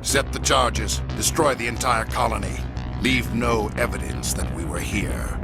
Set the charges. Destroy the entire colony. Leave no evidence that we were here.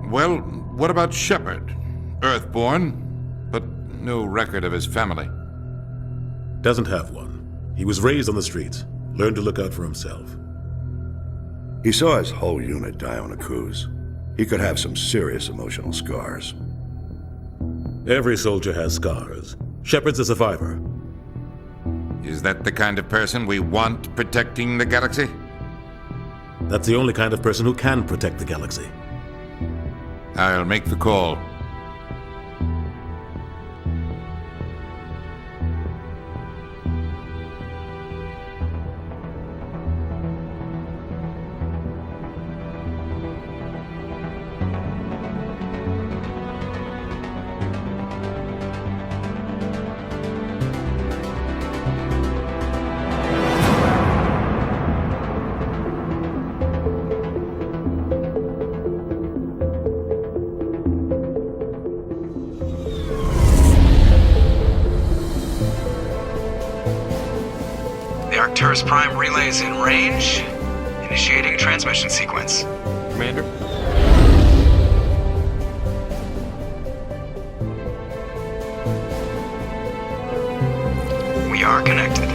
Well, what about Shepard? Earthborn, but no record of his family. Doesn't have one. He was raised on the streets, learned to look out for himself. He saw his whole unit die on a cruise. He could have some serious emotional scars. Every soldier has scars. Shepard's a survivor. Is that the kind of person we want protecting the galaxy? That's the only kind of person who can protect the galaxy. I'll make the call. Arcturus Prime relay is in range. Initiating transmission sequence. Commander? We are connected.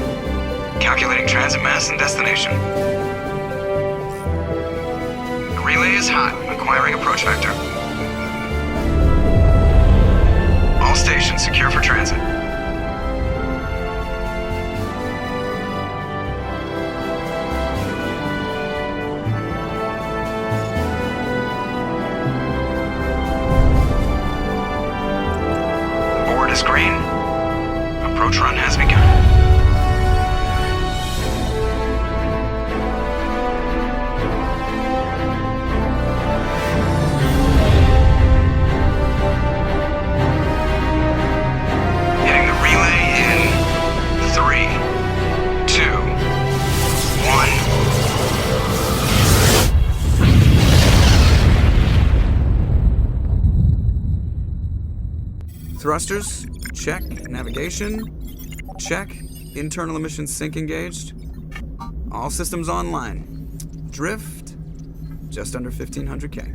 Calculating transit mass and destination. The relay is hot, acquiring approach vector. All stations secure for transit. Green. Approach run has begun. Hitting the relay in 3, 2, 1. Thrusters, check. Navigation, check. Internal emissions sync engaged. All systems online. Drift, just under 1,500K.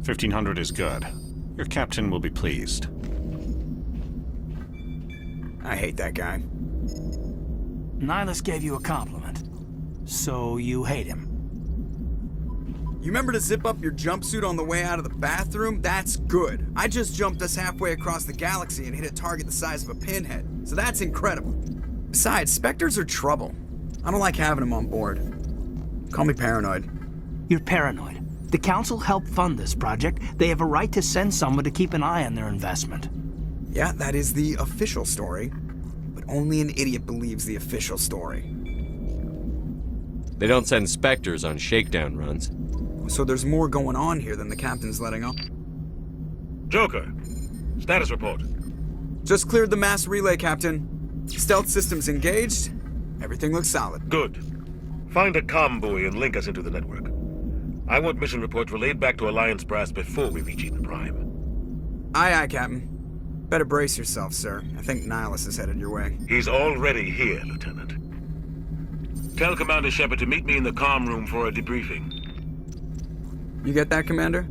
1,500 is good. Your captain will be pleased. I hate that guy. Nihilus gave you a compliment. So you hate him. You remember to zip up your jumpsuit on the way out of the bathroom? That's good. I just jumped us halfway across the galaxy and hit a target the size of a pinhead, so that's incredible. Besides, Spectres are trouble. I don't like having them on board. Call me paranoid. You're paranoid. The Council helped fund this project. They have a right to send someone to keep an eye on their investment. Yeah, that is the official story. But only an idiot believes the official story. They don't send Spectres on shakedown runs. So there's more going on here than the captain's letting on. Joker, status report. Just cleared the mass relay, Captain. Stealth systems engaged. Everything looks solid. Good. Find a comm buoy and link us into the network. I want mission reports relayed back to Alliance Brass before we reach Eden Prime. Aye, aye, Captain. Better brace yourself, sir. I think Nihilus is headed your way. He's already here, Lieutenant. Tell Commander Shepard to meet me in the comm room for a debriefing. You get that, Commander?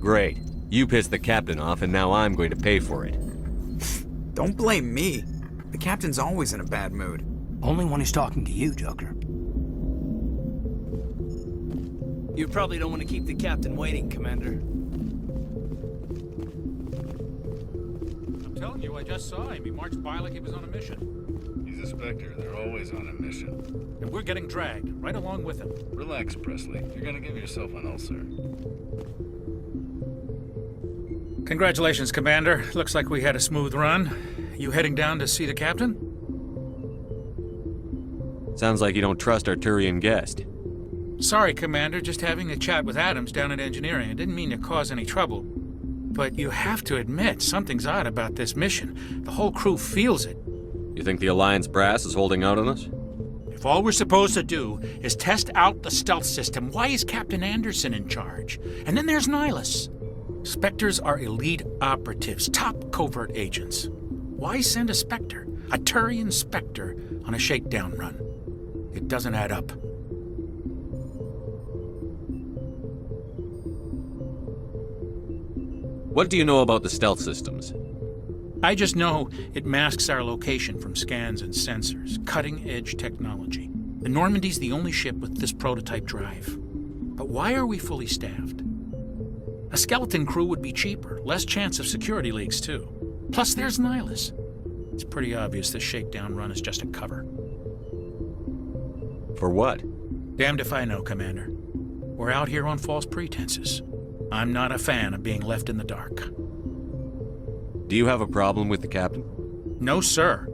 Great. You pissed the captain off, and now I'm going to pay for it. Don't blame me. The captain's always in a bad mood. Only when he's talking to you, Joker. You probably don't want to keep the captain waiting, Commander. I'm telling telling you, I just saw him. He marched by like he was on a mission. He's a Spectre. They're always on a mission. And we're getting dragged, right along with him. Relax, Presley. You're gonna give yourself an ulcer. Congratulations, Commander. Looks like we had a smooth run. You heading down to see the captain? Sounds like you don't trust our Turian guest. Sorry, Commander. Just having a chat with Adams down at engineering. I didn't mean to cause any trouble. But you have to admit, something's odd about this mission. The whole crew feels it. You think the Alliance brass is holding out on us? If all we're supposed to do is test out the stealth system, why is Captain Anderson in charge? And then there's Nihilus. Spectres are elite operatives, top covert agents. Why send a Spectre, a Turian Spectre, on a shakedown run? It doesn't add up. What do you know about the stealth systems? I just know it masks our location from scans and sensors. Cutting-edge technology. The Normandy's the only ship with this prototype drive. But why are we fully staffed? A skeleton crew would be cheaper, less chance of security leaks too. Plus there's Nihilus. It's pretty obvious this shakedown run is just a cover. For what? Damned if I know, Commander. We're out here on false pretenses. I'm not a fan of being left in the dark. Do you have a problem with the captain? No, sir.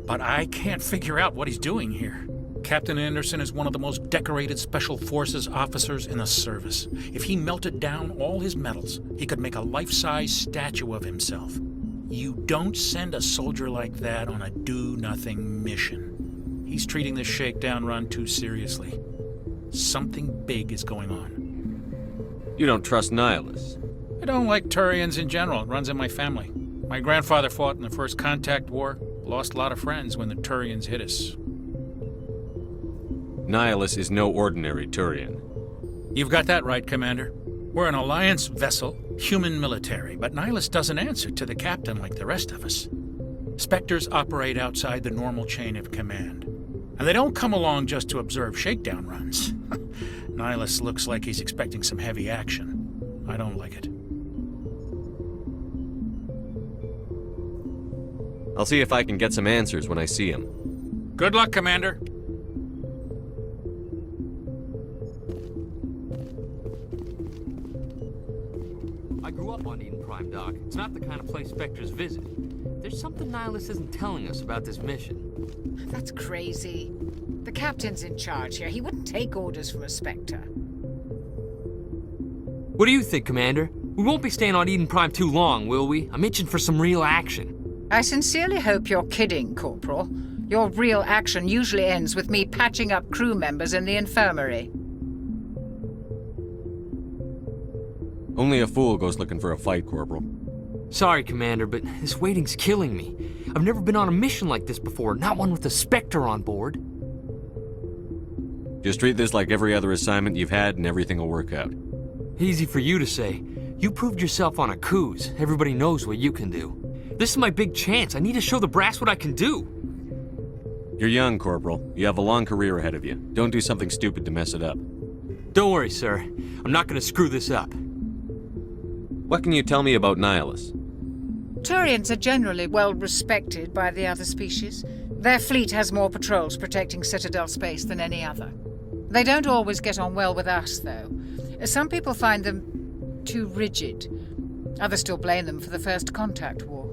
But I can't figure out what he's doing here. Captain Anderson is one of the most decorated Special Forces officers in the service. If he melted down all his medals, he could make a life-size statue of himself. You don't send a soldier like that on a do-nothing mission. He's treating this shakedown run too seriously. Something big is going on. You don't trust Nihilus? I don't like Turians in general. It runs in my family. My grandfather fought in the First Contact War. Lost a lot of friends when the Turians hit us. Nihilus is no ordinary Turian. You've got that right, Commander. We're an Alliance vessel, human military, but Nihilus doesn't answer to the captain like the rest of us. Spectres operate outside the normal chain of command. And they don't come along just to observe shakedown runs. Nihilus looks like he's expecting some heavy action. I don't like it. I'll see if I can get some answers when I see him. Good luck, Commander. I grew up on Eden Prime, Doc. It's not the kind of place Spectres visit. There's something Nihilus isn't telling us about this mission. That's crazy. The captain's in charge here. He wouldn't take orders from a Spectre. What do you think, Commander? We won't be staying on Eden Prime too long, will we? I'm itching for some real action. I sincerely hope you're kidding, Corporal. Your real action usually ends with me patching up crew members in the infirmary. Only a fool goes looking for a fight, Corporal. Sorry, Commander, but this waiting's killing me. I've never been on a mission like this before, not one with a Spectre on board. Just treat this like every other assignment you've had and everything will work out. Easy for you to say. You proved yourself on a cruise. Everybody knows what you can do. This is my big chance. I need to show the brass what I can do. You're young, Corporal. You have a long career ahead of you. Don't do something stupid to mess it up. Don't worry, sir. I'm not gonna screw this up. What can you tell me about Nihilus? Turians are generally well respected by the other species. Their fleet has more patrols protecting Citadel space than any other. They don't always get on well with us, though. Some people find them too rigid. Others still blame them for the First Contact War.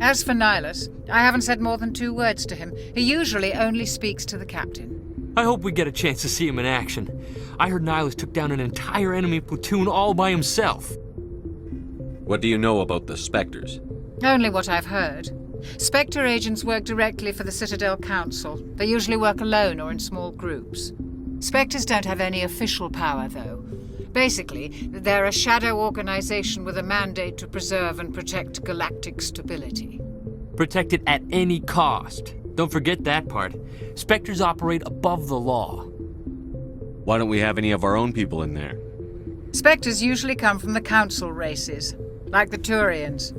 As for Nihilus, I haven't said more than 2 words to him. He usually only speaks to the captain. I hope we get a chance to see him in action. I heard Nihilus took down an entire enemy platoon all by himself. What do you know about the Spectres? Only what I've heard. Spectre agents work directly for the Citadel Council. They usually work alone or in small groups. Spectres don't have any official power, though. Basically, they're a shadow organization with a mandate to preserve and protect galactic stability. Protect it at any cost. Don't forget that part. Spectres operate above the law. Why don't we have any of our own people in there? Spectres usually come from the Council races, like the Turians.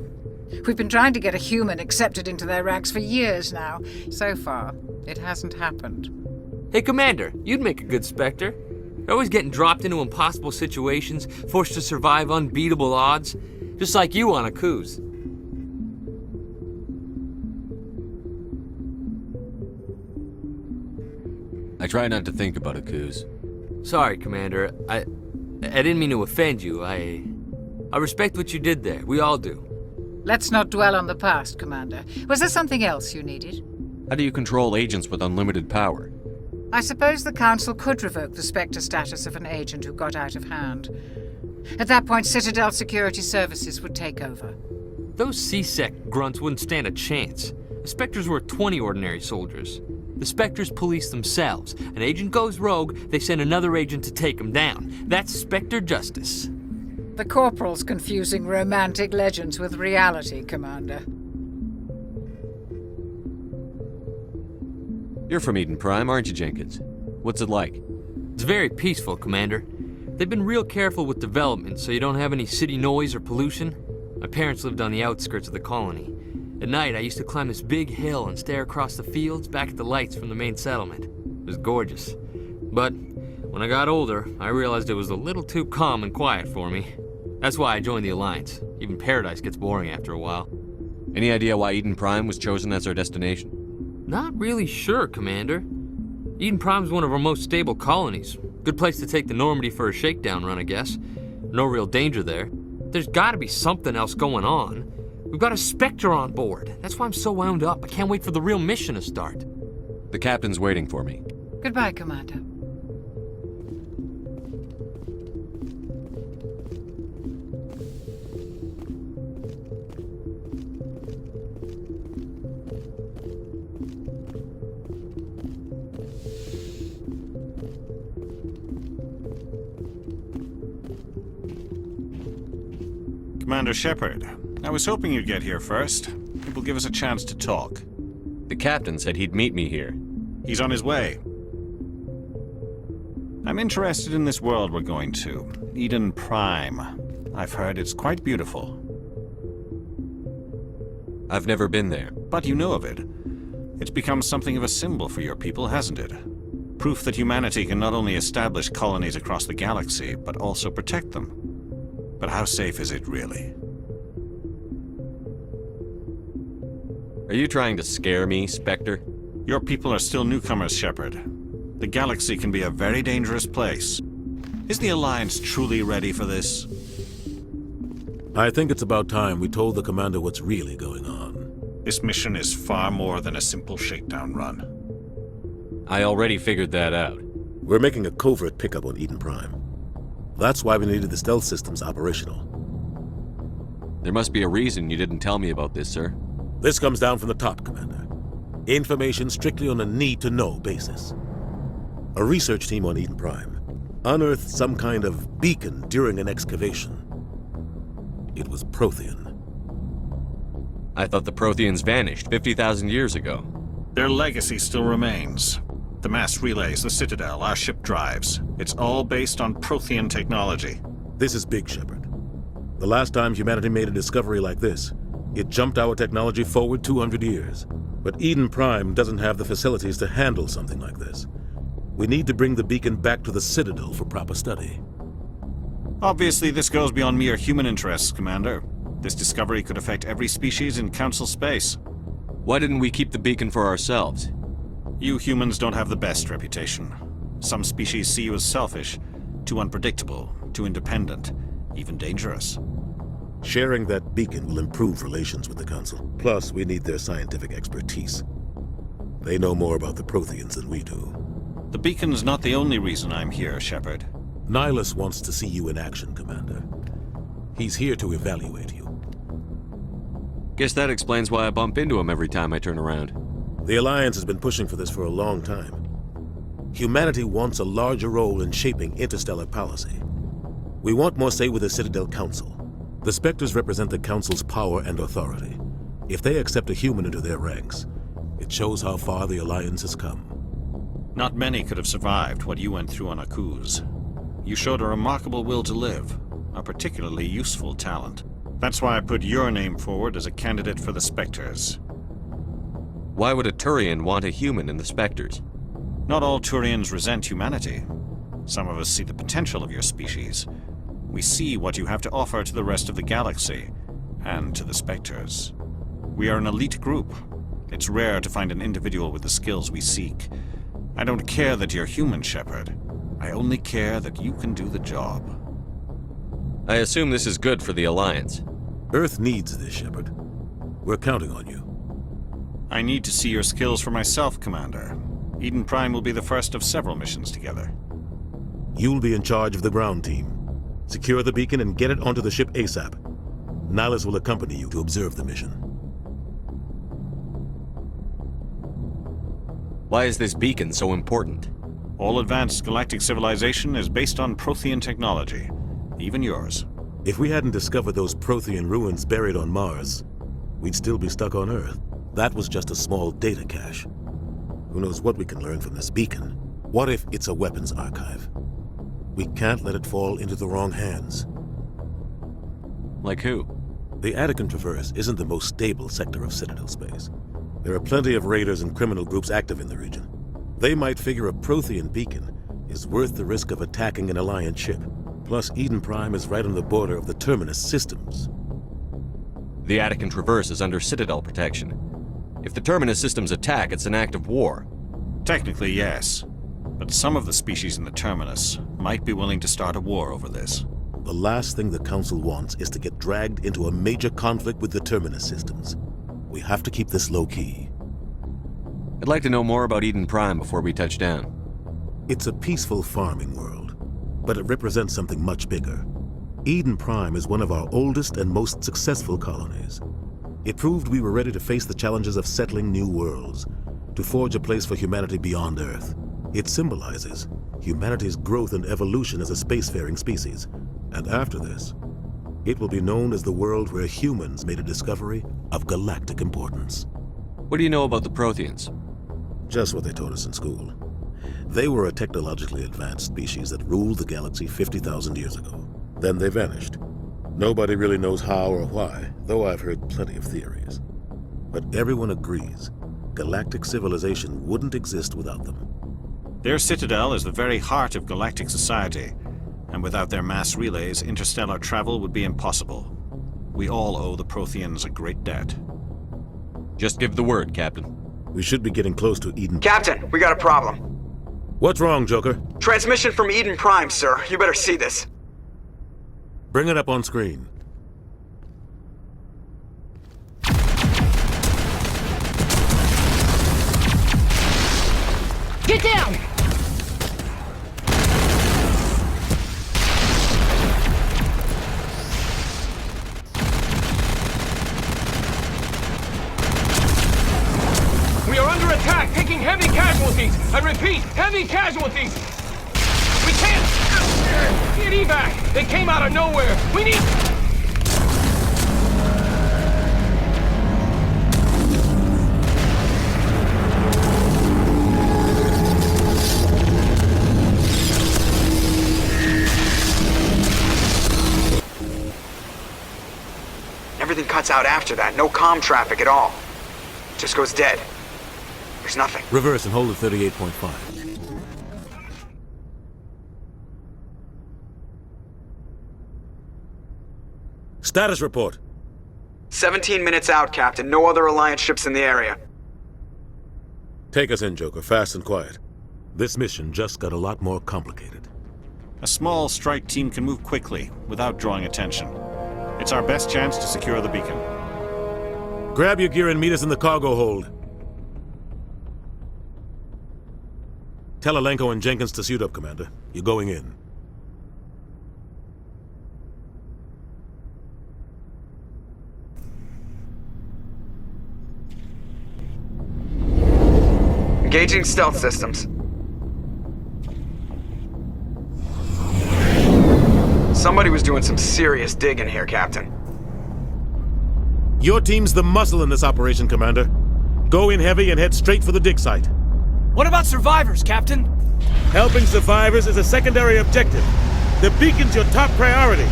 We've been trying to get a human accepted into their ranks for years now. So far, it hasn't happened. Hey, Commander, you'd make a good Spectre. You're always getting dropped into impossible situations, forced to survive unbeatable odds, just like you on a cruise. I try not to think about it, Coos. Sorry, Commander. I didn't mean to offend you. I respect what you did there. We all do. Let's not dwell on the past, Commander. Was there something else you needed? How do you control agents with unlimited power? I suppose the Council could revoke the Spectre status of an agent who got out of hand. At that point, Citadel Security Services would take over. Those C-Sec grunts wouldn't stand a chance. The Spectres were 20 ordinary soldiers. The Spectres police themselves. An agent goes rogue, they send another agent to take him down. That's Spectre justice. The Corporal's confusing romantic legends with reality, Commander. You're from Eden Prime, aren't you, Jenkins? What's it like? It's very peaceful, Commander. They've been real careful with development, so you don't have any city noise or pollution. My parents lived on the outskirts of the colony. At night, I used to climb this big hill and stare across the fields back at the lights from the main settlement. It was gorgeous. But when I got older, I realized it was a little too calm and quiet for me. That's why I joined the Alliance. Even Paradise gets boring after a while. Any idea why Eden Prime was chosen as our destination? Not really sure, Commander. Eden Prime's one of our most stable colonies. Good place to take the Normandy for a shakedown run, I guess. No real danger there. There's gotta be something else going on. We've got a Spectre on board. That's why I'm so wound up. I can't wait for the real mission to start. The captain's waiting for me. Goodbye, Commander. Commander Shepard, I was hoping you'd get here first. It will give us a chance to talk. The captain said he'd meet me here. He's on his way. I'm interested in this world we're going to, Eden Prime. I've heard it's quite beautiful. I've never been there. But you know of it. It's become something of a symbol for your people, hasn't it? Proof that humanity can not only establish colonies across the galaxy, but also protect them. But how safe is it, really? Are you trying to scare me, Spectre? Your people are still newcomers, Shepard. The galaxy can be a very dangerous place. Is the Alliance truly ready for this? I think it's about time we told the Commander what's really going on. This mission is far more than a simple shakedown run. I already figured that out. We're making a covert pickup on Eden Prime. That's why we needed the stealth systems operational. There must be a reason you didn't tell me about this, sir. This comes down from the top, Commander. Information strictly on a need-to-know basis. A research team on Eden Prime unearthed some kind of beacon during an excavation. It was Prothean. I thought the Protheans vanished 50,000 years ago. Their legacy still remains. The mass relays, the Citadel, our ship drives. It's all based on Prothean technology. This is big, Shepard. The last time humanity made a discovery like this, it jumped our technology forward 200 years. But Eden Prime doesn't have the facilities to handle something like this. We need to bring the beacon back to the Citadel for proper study. Obviously, this goes beyond mere human interests, Commander. This discovery could affect every species in Council space. Why didn't we keep the beacon for ourselves? You humans don't have the best reputation. Some species see you as selfish, too unpredictable, too independent, even dangerous. Sharing that beacon will improve relations with the Council. Plus, we need their scientific expertise. They know more about the Protheans than we do. The beacon's not the only reason I'm here, Shepard. Nihilus wants to see you in action, Commander. He's here to evaluate you. Guess that explains why I bump into him every time I turn around. The Alliance has been pushing for this for a long time. Humanity wants a larger role in shaping interstellar policy. We want more say with the Citadel Council. The Spectres represent the Council's power and authority. If they accept a human into their ranks, it shows how far the Alliance has come. Not many could have survived what you went through on Akuz. You showed a remarkable will to live, a particularly useful talent. That's why I put your name forward as a candidate for the Spectres. Why would a Turian want a human in the Spectres? Not all Turians resent humanity. Some of us see the potential of your species. We see what you have to offer to the rest of the galaxy, and to the Spectres. We are an elite group. It's rare to find an individual with the skills we seek. I don't care that you're human, Shepard. I only care that you can do the job. I assume this is good for the Alliance. Earth needs this, Shepard. We're counting on you. I need to see your skills for myself, Commander. Eden Prime will be the first of several missions together. You'll be in charge of the ground team. Secure the beacon and get it onto the ship ASAP. Nihilus will accompany you to observe the mission. Why is this beacon so important? All advanced galactic civilization is based on Prothean technology. Even yours. If we hadn't discovered those Prothean ruins buried on Mars, we'd still be stuck on Earth. That was just a small data cache. Who knows what we can learn from this beacon? What if it's a weapons archive? We can't let it fall into the wrong hands. Like who? The Attican Traverse isn't the most stable sector of Citadel space. There are plenty of raiders and criminal groups active in the region. They might figure a Prothean beacon is worth the risk of attacking an Alliance ship. Plus, Eden Prime is right on the border of the Terminus systems. The Attican Traverse is under Citadel protection. If the Terminus systems attack, it's an act of war. Technically, yes. But some of the species in the Terminus might be willing to start a war over this. The last thing the Council wants is to get dragged into a major conflict with the Terminus systems. We have to keep this low-key. I'd like to know more about Eden Prime before we touch down. It's a peaceful farming world, but it represents something much bigger. Eden Prime is one of our oldest and most successful colonies. It proved we were ready to face the challenges of settling new worlds, to forge a place for humanity beyond Earth. It symbolizes humanity's growth and evolution as a spacefaring species. And after this, it will be known as the world where humans made a discovery of galactic importance. What do you know about the Protheans? Just what they taught us in school. They were a technologically advanced species that ruled the galaxy 50,000 years ago. Then they vanished. Nobody really knows how or why, though I've heard plenty of theories. But everyone agrees, galactic civilization wouldn't exist without them. Their citadel is the very heart of galactic society, and without their mass relays, interstellar travel would be impossible. We all owe the Protheans a great debt. Just give the word, Captain. We should be getting close to Eden. Captain, we got a problem. What's wrong, Joker? Transmission from Eden Prime, sir. You better see this. Bring it up on screen. Get down! We are under attack, taking heavy casualties. I repeat, heavy casualties. We can't get evac. They came out of nowhere. We need... Everything cuts out after that. No comm traffic at all. Just goes dead. There's nothing. Reverse and hold at 38.5. Status report. 17 minutes out, Captain. No other Alliance ships in the area. Take us in, Joker, fast and quiet. This mission just got a lot more complicated. A small strike team can move quickly, without drawing attention. It's our best chance to secure the beacon. Grab your gear and meet us in the cargo hold. Tell Alenko and Jenkins to suit up, Commander. You're going in. Engaging stealth systems. Somebody was doing some serious digging here, Captain. Your team's the muscle in this operation, Commander. Go in heavy and head straight for the dig site. What about survivors, Captain? Helping survivors is a secondary objective. The beacon's your top priority.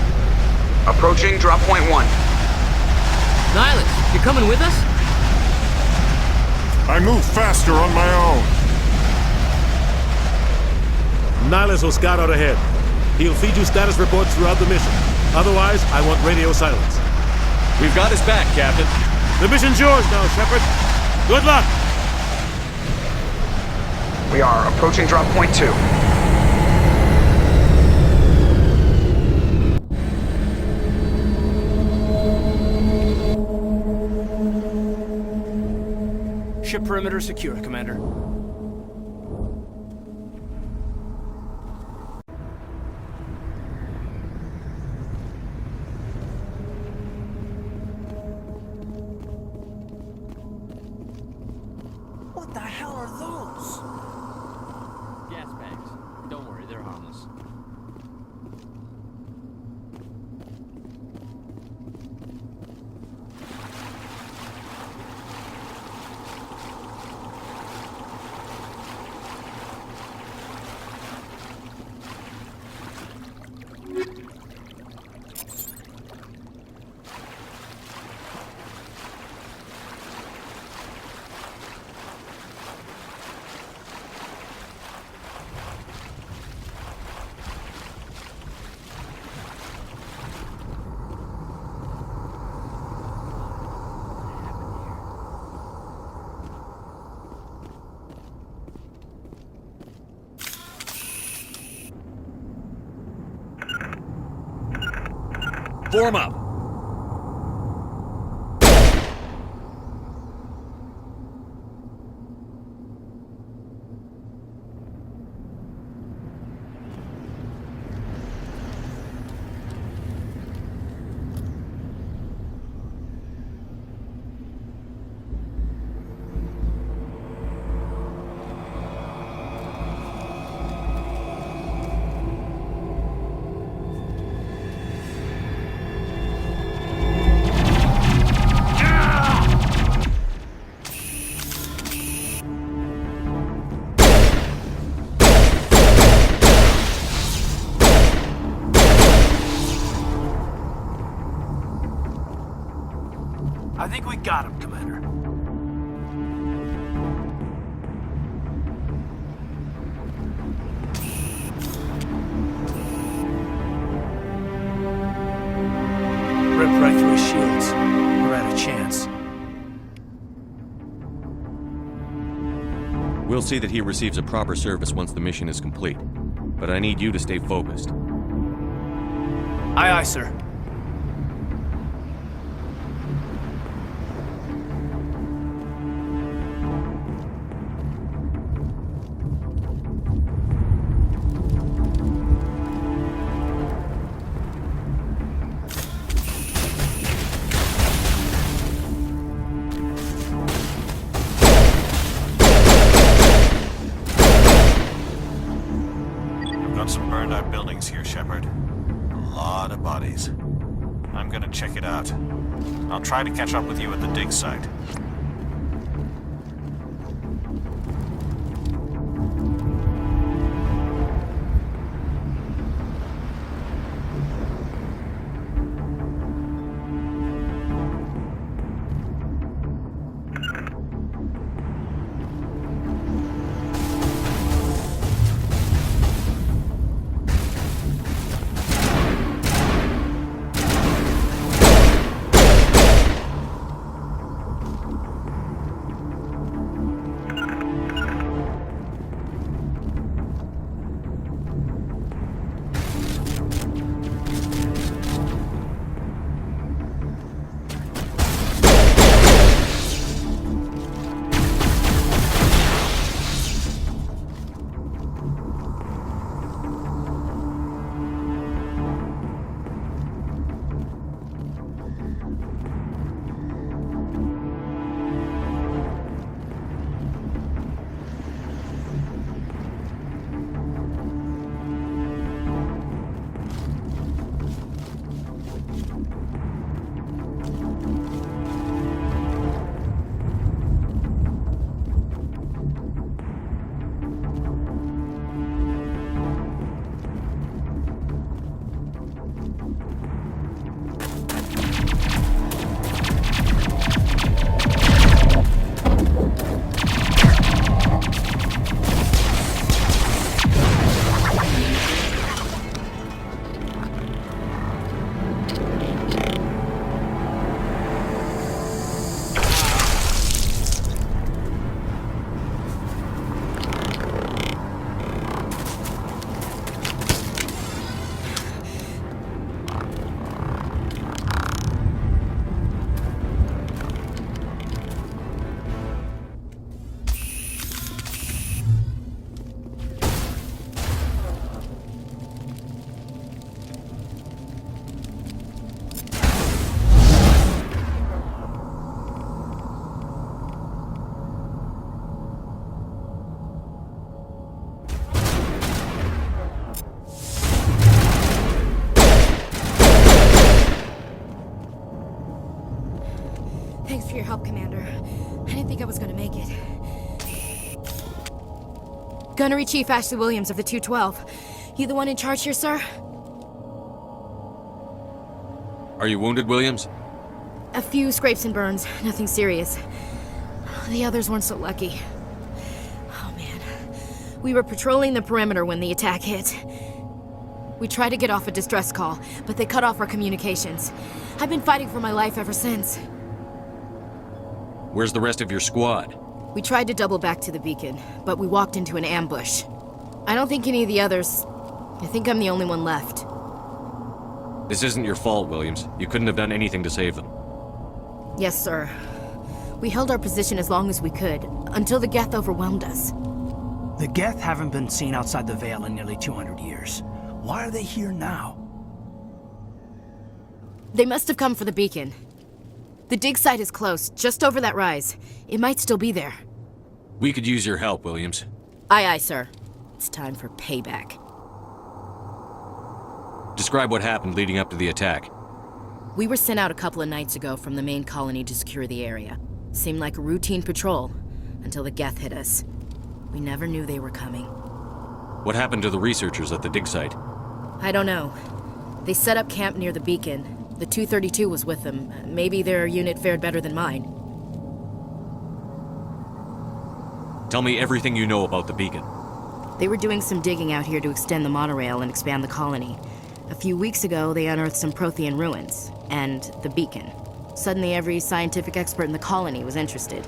Approaching drop point 1. Nihilus, you coming with us? I move faster on my own. Nihilus will scout out ahead. He'll feed you status reports throughout the mission. Otherwise, I want radio silence. We've got his back, Captain. The mission's yours now, Shepard. Good luck! We are approaching drop point 2. Ship perimeter secure, Commander. What the hell are those? Gas bags. Don't worry, they're harmless. Form up! I think we got him, Commander. Ripped right through his shields. We're out of chance. We'll see that he receives a proper service once the mission is complete. But I need you to stay focused. Aye, aye, sir. Got some burned out buildings here, Shepard. A lot of bodies. I'm gonna check it out. I'll try to catch up with you at the dig site. Thanks for your help, Commander. I didn't think I was gonna make it. Gunnery Chief Ashley Williams of the 212. You the one in charge here, sir? Are you wounded, Williams? A few scrapes and burns, nothing serious. The others weren't so lucky. Oh man. We were patrolling the perimeter when the attack hit. We tried to get off a distress call, but they cut off our communications. I've been fighting for my life ever since. Where's the rest of your squad? We tried to double back to the beacon, but we walked into an ambush. I don't think any of the others... I think I'm the only one left. This isn't your fault, Williams. You couldn't have done anything to save them. Yes, sir. We held our position as long as we could, until the Geth overwhelmed us. The Geth haven't been seen outside the Veil in nearly 200 years. Why are they here now? They must have come for the beacon. The dig site is close, just over that rise. It might still be there. We could use your help, Williams. Aye, aye, sir. It's time for payback. Describe what happened leading up to the attack. We were sent out a couple of nights ago from the main colony to secure the area. Seemed like a routine patrol, until the Geth hit us. We never knew they were coming. What happened to the researchers at the dig site? I don't know. They set up camp near the beacon. The 232 was with them. Maybe their unit fared better than mine. Tell me everything you know about the beacon. They were doing some digging out here to extend the monorail and expand the colony. A few weeks ago, they unearthed some Prothean ruins, and the beacon. Suddenly, every scientific expert in the colony was interested.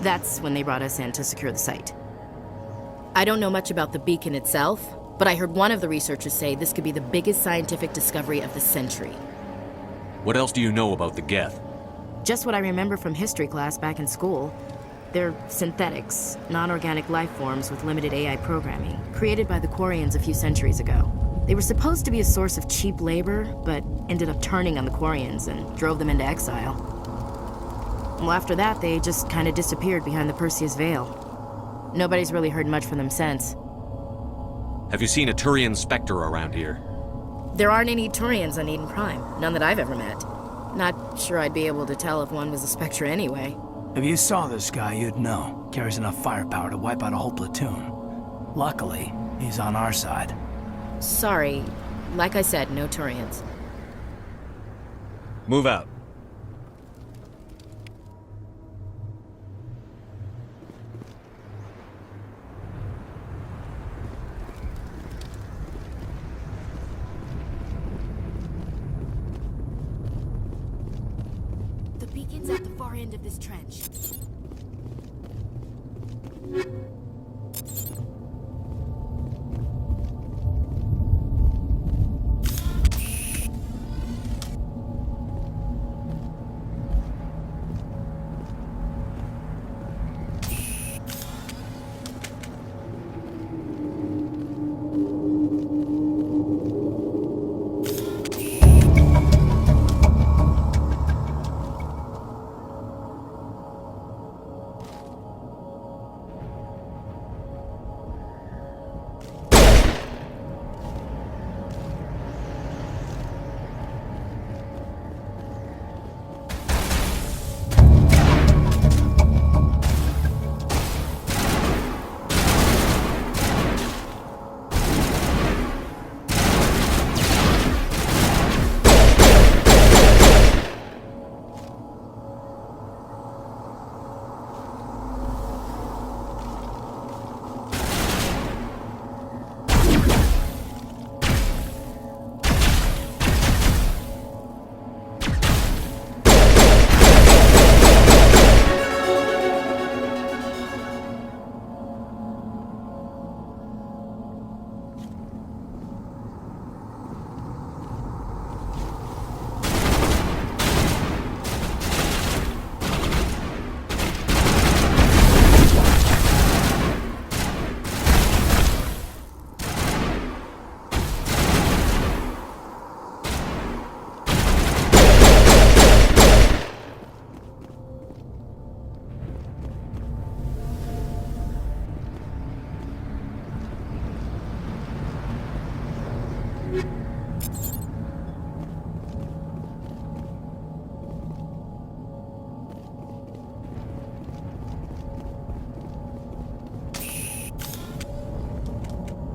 That's when they brought us in to secure the site. I don't know much about the beacon itself, but I heard one of the researchers say this could be the biggest scientific discovery of the century. What else do you know about the Geth? Just what I remember from history class back in school. They're synthetics, non-organic life forms with limited AI programming, created by the Quarians a few centuries ago. They were supposed to be a source of cheap labor, but ended up turning on the Quarians and drove them into exile. Well, after that, they just kind of disappeared behind the Perseus Veil. Nobody's really heard much from them since. Have you seen a Turian Spectre around here? There aren't any Turians on Eden Prime, none that I've ever met. Not sure I'd be able to tell if one was a Spectre anyway. If you saw this guy, you'd know. Carries enough firepower to wipe out a whole platoon. Luckily, he's on our side. Sorry. Like I said, no Turians. Move out. The beacon's at the far end of this trench.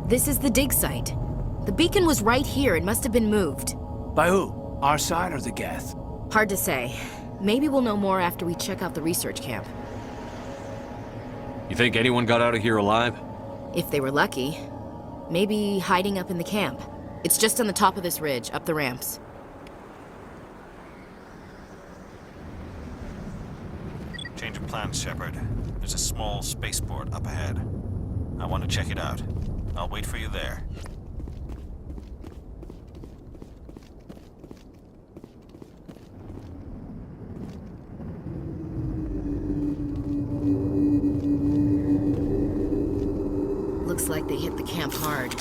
This is the dig site. The beacon was right here. It must have been moved. By who? Our side or the Geth? Hard to say. Maybe we'll know more after we check out the research camp. You think anyone got out of here alive? If they were lucky. Maybe hiding up in the camp. It's just on the top of this ridge, up the ramps. Change of plans, Shepard. There's a small spaceport up ahead. I want to check it out. I'll wait for you there. Looks like they hit the camp hard.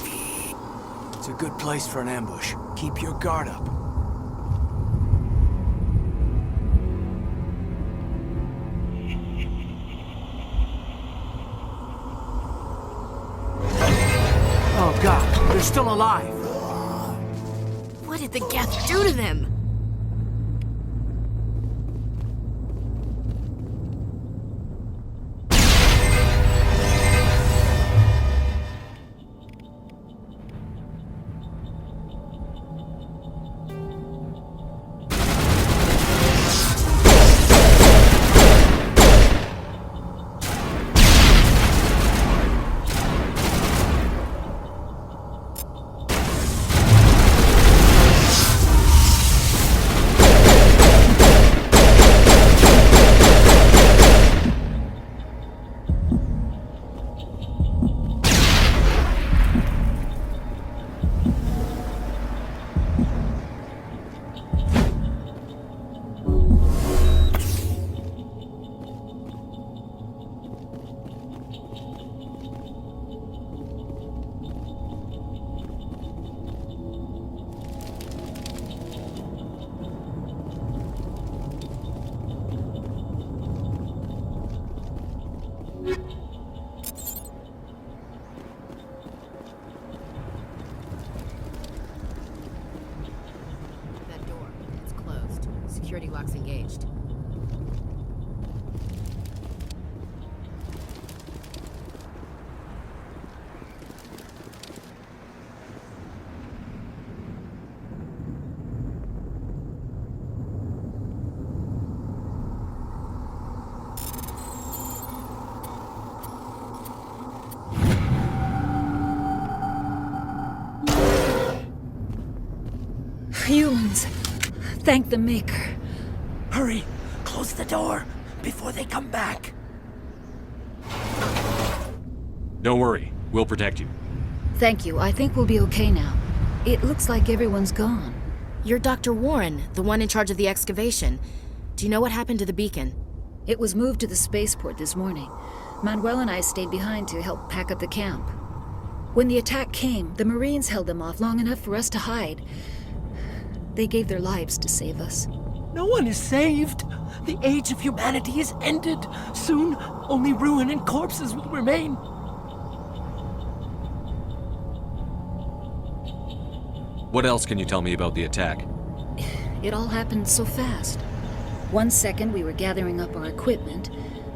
It's a good place for an ambush. Keep your guard up. Oh God, they're still alive. What did the Geth do to them? Security locks engaged. Humans. Thank the Maker. Hurry! Close the door before they come back. Don't worry. We'll protect you. Thank you. I think we'll be okay now. It looks like everyone's gone. You're Dr. Warren, the one in charge of the excavation. Do you know what happened to the beacon? It was moved to the spaceport this morning. Manuel and I stayed behind to help pack up the camp. When the attack came, the Marines held them off long enough for us to hide. They gave their lives to save us. No one is saved. The age of humanity is ended. Soon, only ruin and corpses will remain. What else can you tell me about the attack? It all happened so fast. 1 second we were gathering up our equipment.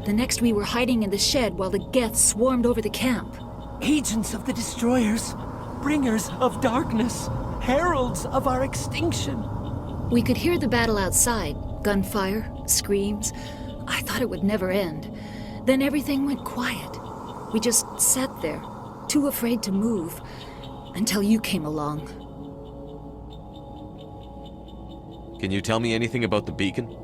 The next we were hiding in the shed while the Geth swarmed over the camp. Agents of the destroyers. Bringers of darkness. Heralds of our extinction. We could hear the battle outside. Gunfire, screams. I thought it would never end. Then everything went quiet. We just sat there, too afraid to move, until you came along. Can you tell me anything about the beacon?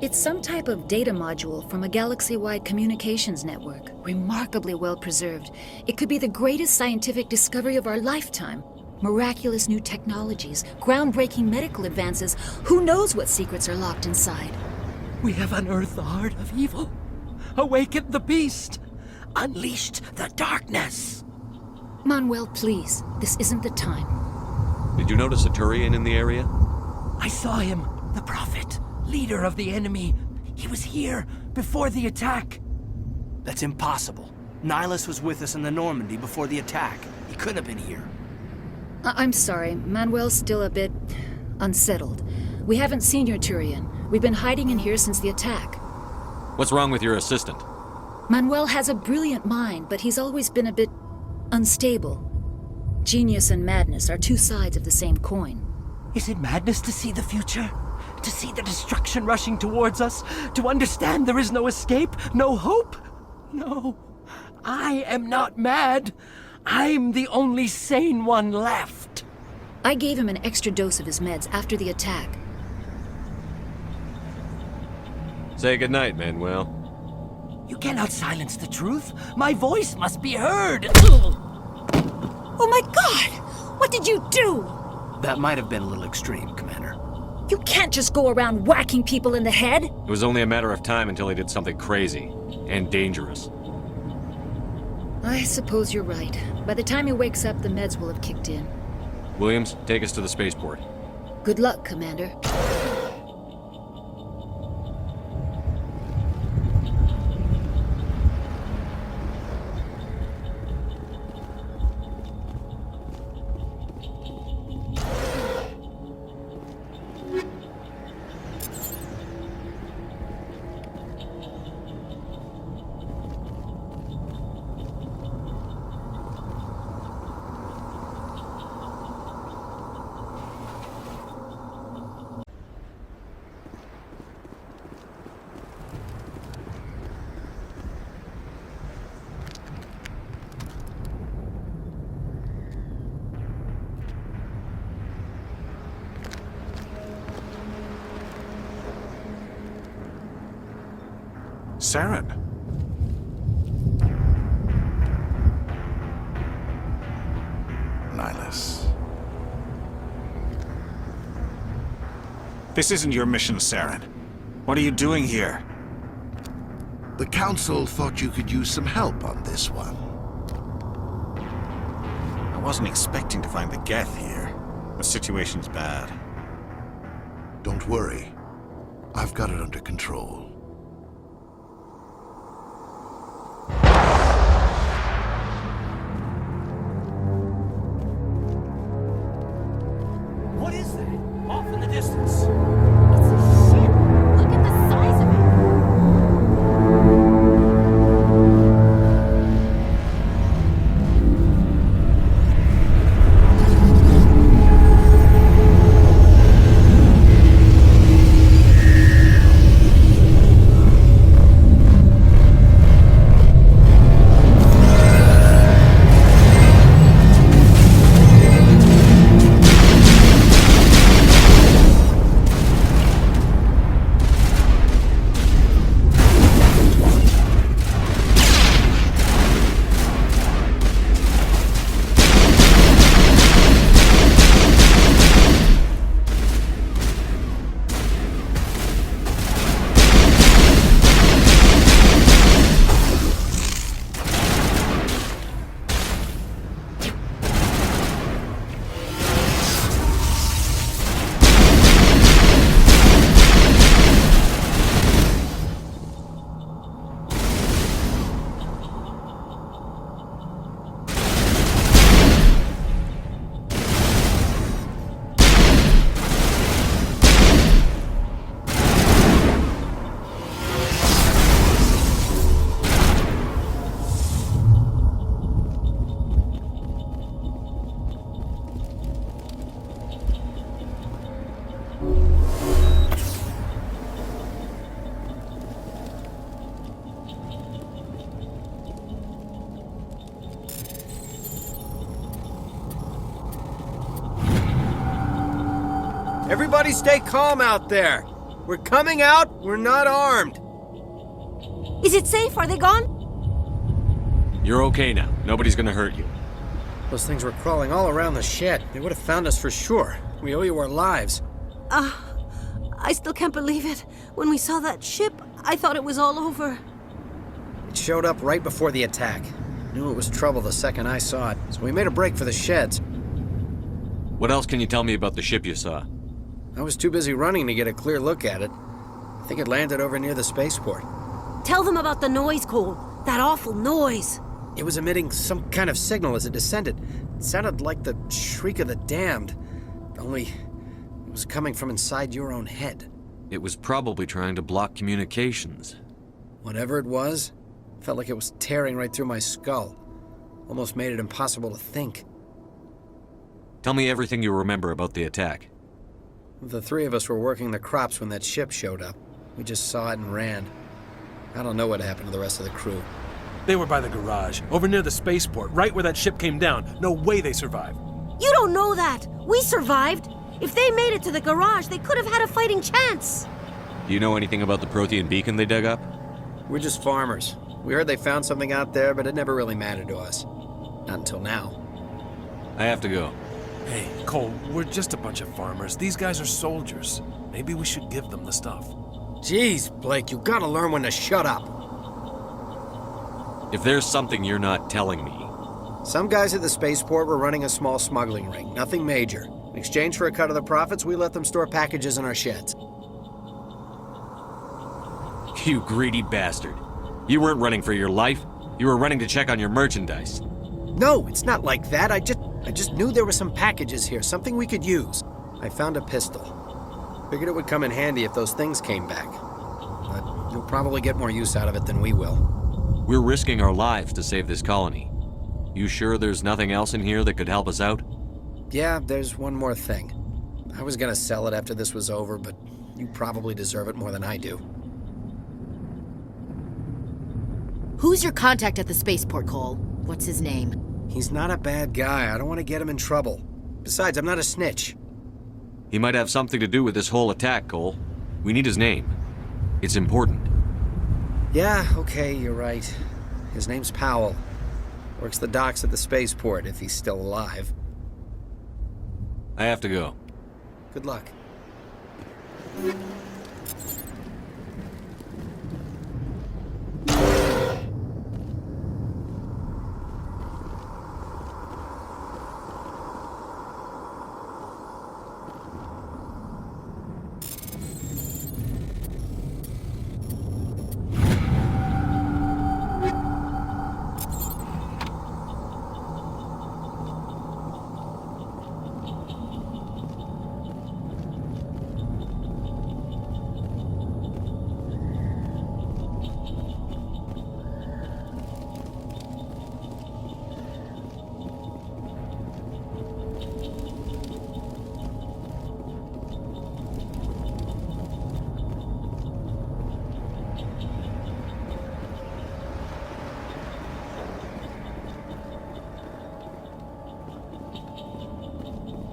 It's some type of data module from a galaxy-wide communications network. Remarkably well preserved. It could be the greatest scientific discovery of our lifetime. Miraculous new technologies, groundbreaking medical advances. Who knows what secrets are locked inside? We have unearthed the heart of evil, awakened the beast, unleashed the darkness. Manuel, please. This isn't the time. Did you notice a Turian in the area? I saw him, the Prophet, leader of the enemy. He was here before the attack. That's impossible. Nihilus was with us in the Normandy before the attack. He couldn't have been here. I'm sorry. Manuel's still a bit unsettled. We haven't seen your Turian. We've been hiding in here since the attack. What's wrong with your assistant? Manuel has a brilliant mind, but he's always been a bit unstable. Genius and madness are two sides of the same coin. Is it madness to see the future? To see the destruction rushing towards us? To understand there is no escape? No hope? No. I am not mad. I'm the only sane one left. I gave him an extra dose of his meds after the attack. Say goodnight, Manuel. You cannot silence the truth. My voice must be heard. Oh my God! What did you do? That might have been a little extreme, Commander. You can't just go around whacking people in the head. It was only a matter of time until he did something crazy and dangerous. I suppose you're right. By the time he wakes up, the meds will have kicked in. Williams, take us to the spaceport. Good luck, Commander. Saren. Nihilus. This isn't your mission, Saren. What are you doing here? The Council thought you could use some help on this one. I wasn't expecting to find the Geth here. The situation's bad. Don't worry. I've got it under control. What is that? Off in the distance. Everybody stay calm out there. We're coming out, we're not armed. Is it safe? Are they gone? You're okay now. Nobody's gonna hurt you. Those things were crawling all around the shed. They would have found us for sure. We owe you our lives. I still can't believe it. When we saw that ship, I thought it was all over. It showed up right before the attack. Knew it was trouble the second I saw it, so we made a break for the sheds. What else can you tell me about the ship you saw? I was too busy running to get a clear look at it. I think it landed over near the spaceport. Tell them about the noise, Cole. That awful noise. It was emitting some kind of signal as it descended. It sounded like the shriek of the damned. Only it was coming from inside your own head. It was probably trying to block communications. Whatever it was, felt like it was tearing right through my skull. Almost made it impossible to think. Tell me everything you remember about the attack. The three of us were working the crops when that ship showed up. We just saw it and ran. I don't know what happened to the rest of the crew. They were by the garage, over near the spaceport, right where that ship came down. No way they survived. You don't know that! We survived! If they made it to the garage, they could have had a fighting chance! Do you know anything about the Prothean beacon they dug up? We're just farmers. We heard they found something out there, but it never really mattered to us. Not until now. I have to go. Hey, Cole, we're just a bunch of farmers. These guys are soldiers. Maybe we should give them the stuff. Jeez, Blake, you gotta learn when to shut up. If there's something you're not telling me... Some guys at the spaceport were running a small smuggling ring, nothing major. In exchange for a cut of the profits, we let them store packages in our sheds. You greedy bastard. You weren't running for your life. You were running to check on your merchandise. No, it's not like that. I just knew there were some packages here, something we could use. I found a pistol. Figured it would come in handy if those things came back. But you'll probably get more use out of it than we will. We're risking our lives to save this colony. You sure there's nothing else in here that could help us out? Yeah, there's one more thing. I was gonna sell it after this was over, but you probably deserve it more than I do. Who's your contact at the spaceport, Cole? What's his name? He's not a bad guy. I don't want to get him in trouble. Besides, I'm not a snitch. He might have something to do with this whole attack, Cole. We need his name. It's important. Yeah, okay, you're right. His name's Powell. Works the docks at the spaceport, if he's still alive. I have to go. Good luck.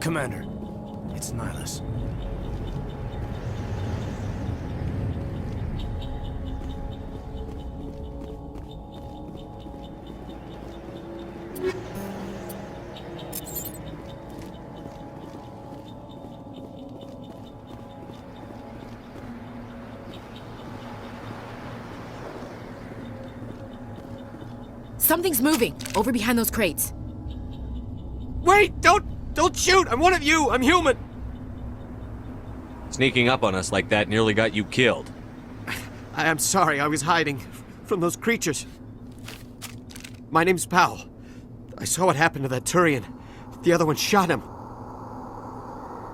Commander, it's Nihilus. Something's moving, over behind those crates. Wait, don't shoot! I'm one of you! I'm human! Sneaking up on us like that nearly got you killed. I'm sorry, I was hiding from those creatures. My name's Powell. I saw what happened to that Turian. The other one shot him.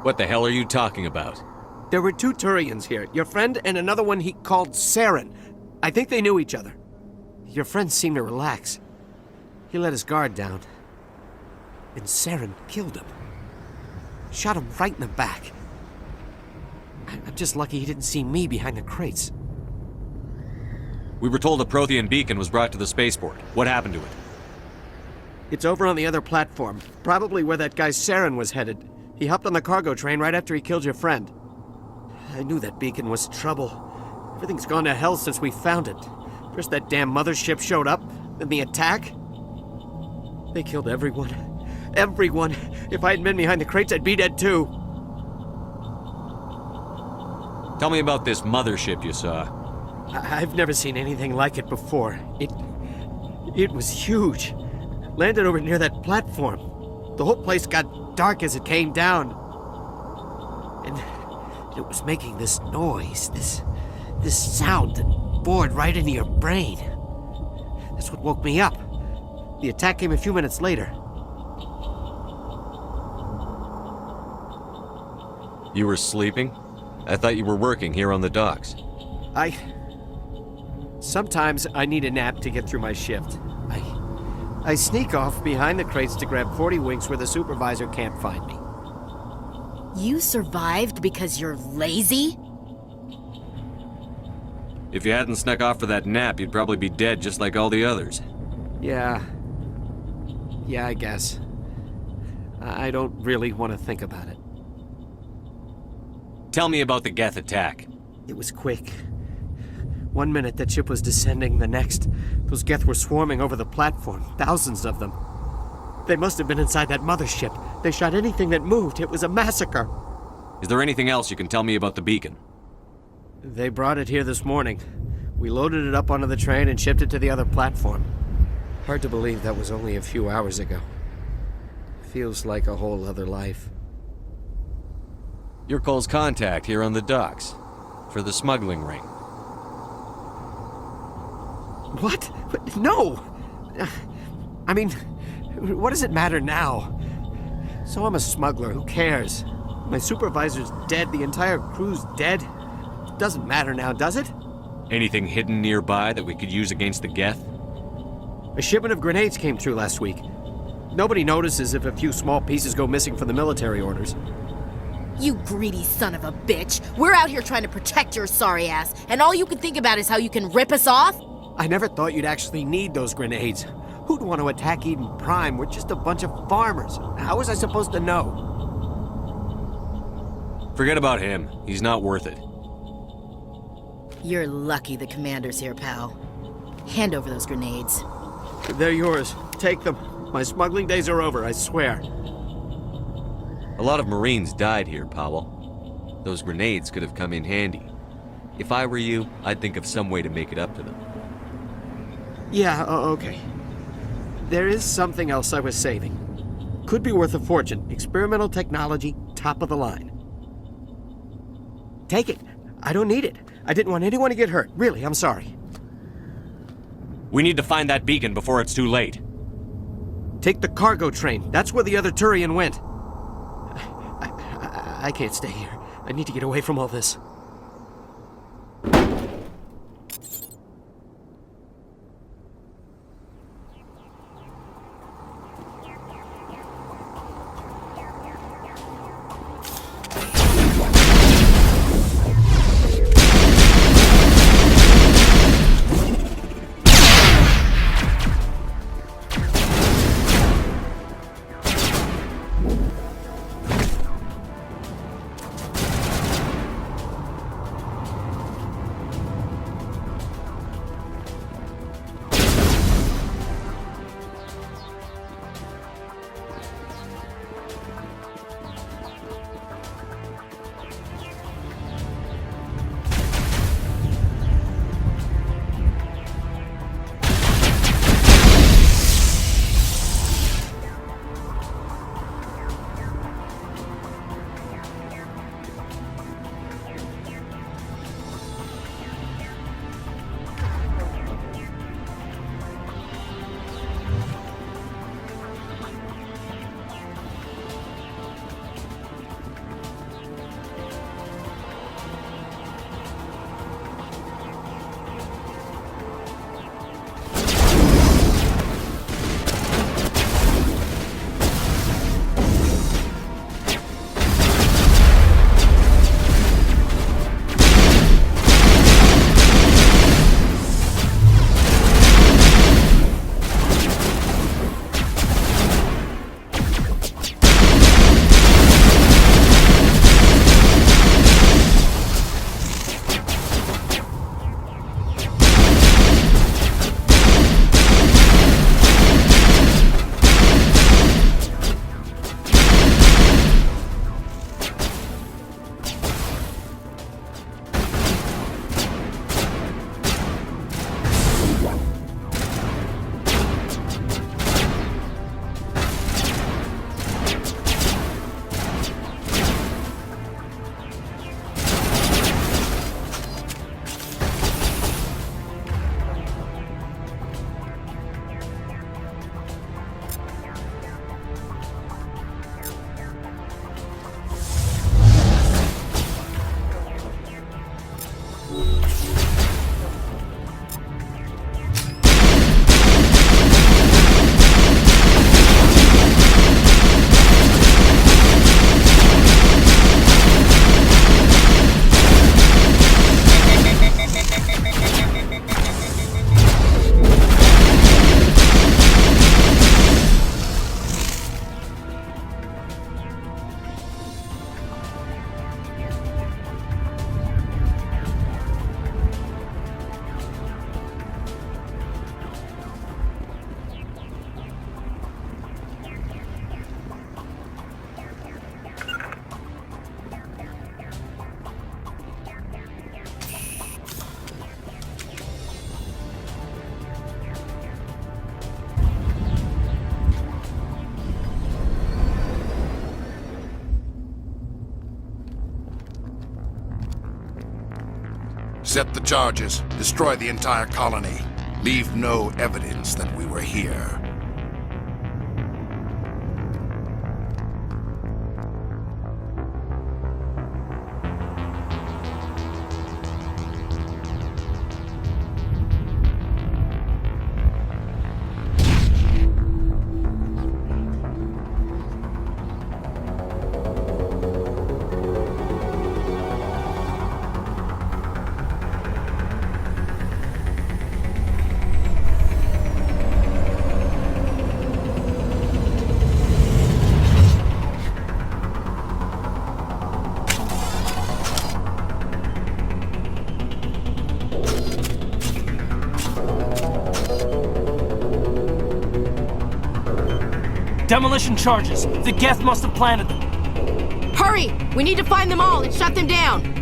What the hell are you talking about? There were two Turians here, your friend and another one he called Saren. I think they knew each other. Your friend seemed to relax. He let his guard down. And Saren killed him. Shot him right in the back. I'm just lucky he didn't see me behind the crates. We were told a Prothean beacon was brought to the spaceport. What happened to it? It's over on the other platform. Probably where that guy Saren was headed. He hopped on the cargo train right after he killed your friend. I knew that beacon was trouble. Everything's gone to hell since we found it. First that damn mothership showed up, then the attack. They killed everyone. Everyone. If I hadn't been behind the crates, I'd be dead too. Tell me about this mothership you saw. I've never seen anything like it before. It was huge. Landed over near that platform. The whole place got dark as it came down. And it was making this noise, this sound that bored right into your brain. That's what woke me up. The attack came a few minutes later. You were sleeping? I thought you were working here on the docks. Sometimes I need a nap to get through my shift. I sneak off behind the crates to grab 40 winks where the supervisor can't find me. You survived because you're lazy? If you hadn't snuck off for that nap, you'd probably be dead just like all the others. Yeah, I guess. I don't really want to think about it. Tell me about the Geth attack. It was quick. 1 minute that ship was descending, the next, those Geth were swarming over the platform, thousands of them. They must have been inside that mothership. They shot anything that moved. It was a massacre. Is there anything else you can tell me about the beacon? They brought it here this morning. We loaded it up onto the train and shipped it to the other platform. Hard to believe that was only a few hours ago. Feels like a whole other life. You're Cole's contact here on the docks. For the smuggling ring. What? No! I mean, what does it matter now? So I'm a smuggler, who cares? My supervisor's dead, the entire crew's dead. It doesn't matter now, does it? Anything hidden nearby that we could use against the Geth? A shipment of grenades came through last week. Nobody notices if a few small pieces go missing from the military orders. You greedy son of a bitch. We're out here trying to protect your sorry ass, and all you can think about is how you can rip us off? I never thought you'd actually need those grenades. Who'd want to attack Eden Prime? We're just a bunch of farmers. How was I supposed to know? Forget about him. He's not worth it. You're lucky the commander's here, pal. Hand over those grenades. They're yours. Take them. My smuggling days are over, I swear. A lot of Marines died here, Powell. Those grenades could have come in handy. If I were you, I'd think of some way to make it up to them. Yeah, okay. There is something else I was saving. Could be worth a fortune. Experimental technology, top of the line. Take it. I don't need it. I didn't want anyone to get hurt. Really, I'm sorry. We need to find that beacon before it's too late. Take the cargo train. That's where the other Turian went. I can't stay here. I need to get away from all this. Set the charges. Destroy the entire colony. Leave no evidence that we were here. Demolition charges. The Geth must have planted them. Hurry! We need to find them all and shut them down!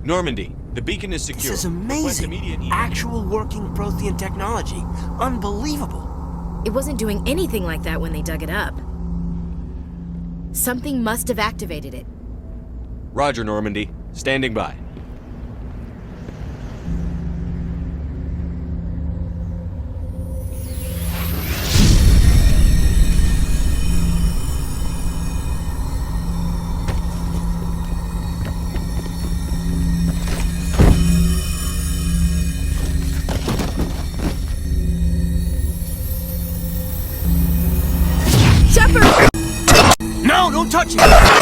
Normandy, the beacon is secure. This is amazing. Actual working Prothean technology. Unbelievable. It wasn't doing anything like that when they dug it up. Something must have activated it. Roger, Normandy. Standing by. No, don't touch it!